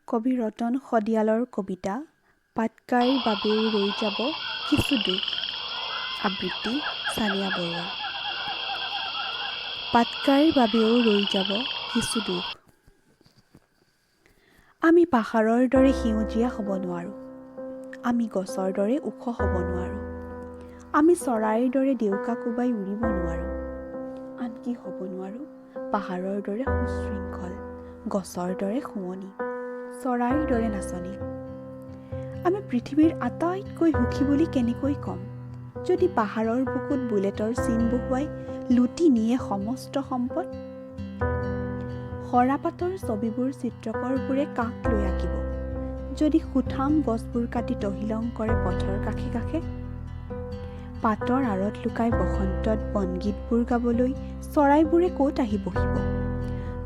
কবি ৰতন শদিয়ালৰ কবিতা পাটকাইৰ বাবেও ৰৈ যাব কিছু দুখ। আবৃত্তি ছানিয়া বৰুৱা। পাটকাইৰ বাবেও ৰৈ যাব কিছু দুখ। আমি পাহাৰৰ দৰে সেউজীয়া হ'ব নোৱাৰোঁ। আমি গছৰ দৰে ওখ হ'ব নোৱাৰোঁ। আমি চৰাইৰ দৰে ডেউকা কোবাই উৰিব নোৱাৰোঁ। আনকি হ'ব নোৱাৰোঁ পাহাৰৰ দৰে সুশৃংখল, গছৰ দৰে শুৱনি, চৰাইৰ দৰে নাচনি। আমি পৃথিৱীৰ আটাইতকৈ সুখী বুলি কেনেকৈ ক'ম যদি পাহাৰৰ বুকুত বুলেটৰ চিন বহুৱাই লুটি নিয়ে সমস্ত সম্পদ? সৰাপাতৰ ছবিবোৰ চিত্ৰকৰবোৰে কাক লৈ আঁকিব যদি সুঠাম গছবোৰ কাটি তহিলং কৰে পথৰ কাষে কাষে? পাতৰ আঁৰত লুকাই বসন্তত বনগীতবোৰ গাবলৈ চৰাইবোৰে ক'ত আহি বহিব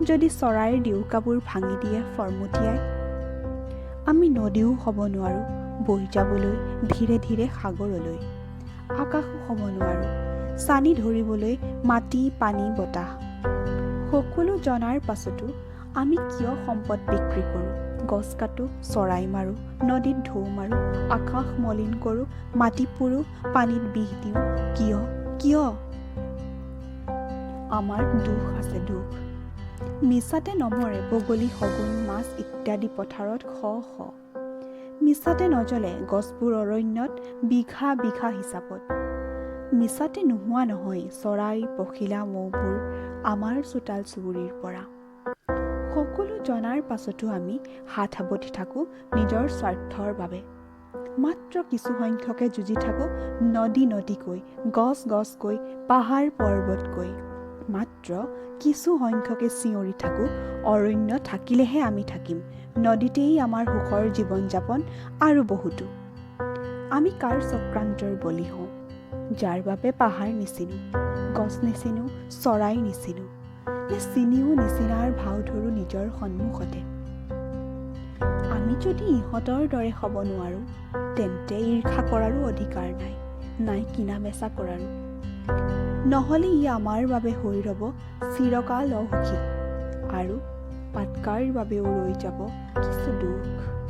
যদি চৰাইৰ ডেউকাবোৰ ভাঙি দিয়ে ফৰমুটিয়াই? আমি নদীও হ'ব নোৱাৰোঁ বৈ যাবলৈ ধীৰে ধীৰে সাগৰলৈ। আকাশো হ'ব নোৱাৰোঁ ছানি ধৰিবলৈ মাটি পানী বতাহ। সকলো জনাৰ পাছতো আমি কিয় সম্পদ বিক্ৰী কৰোঁ? গছ কাটোঁ, চৰাই মাৰোঁ, নদীত ঢৌ মাৰোঁ, আকাশ মলিন কৰোঁ, মাটি পুৰোঁ, পানীত বিষ দিওঁ। কিয় কিয়? আমাৰ দুখ আছে দুখ। মিছাতে নমৰে বগলী, শগুন, মাছ ইত্যাদি পথাৰত শ শ। মিছাতে নজ্বলে গছবোৰ অৰণ্যত বিঘা বিঘা হিচাপত। মিছাতে নোহোৱা নহয় চৰাই পখিলা মৌবোৰ আমাৰ চোতাল চুবুৰীৰ পৰা। সকলো জনাৰ পাছতো আমি হাত সাৱটি থাকোঁ নিজৰ স্বাৰ্থৰ বাবে। মাত্ৰ কিছু সংখ্যকে যুঁজি থাকোঁ নদী নদীকৈ, গছ গছকৈ, পাহাৰ পৰ্বতকৈ। মাত্ৰ কিছু সংখ্যকে চিঞৰি থাকোঁ অৰণ্য থাকিলেহে আমি থাকিম, নদীতেই আমাৰ সুখৰ জীৱন যাপন আৰু বহুতো। আমি কাৰ চক্ৰান্তৰ বলি হওঁ যাৰ বাবে পাহাৰ নিচিনো, গছ নিচিনো, চৰাই নিচিনো, নে চিনিও নিচিনাৰ ভাও ধৰোঁ নিজৰ সন্মুখতে? আমি যদি ইহঁতৰ দৰে হ'ব নোৱাৰোঁ তেন্তে ঈৰ্ষা কৰাৰো অধিকাৰ নাই, নাই কিনা বেচা কৰাৰো। নহ'লে ই আমাৰ বাবে হৈ ৰ'ব চিৰকাল অসুখী আৰু পাটকাইৰ বাবেও ৰৈ যাব কিছু দুখ।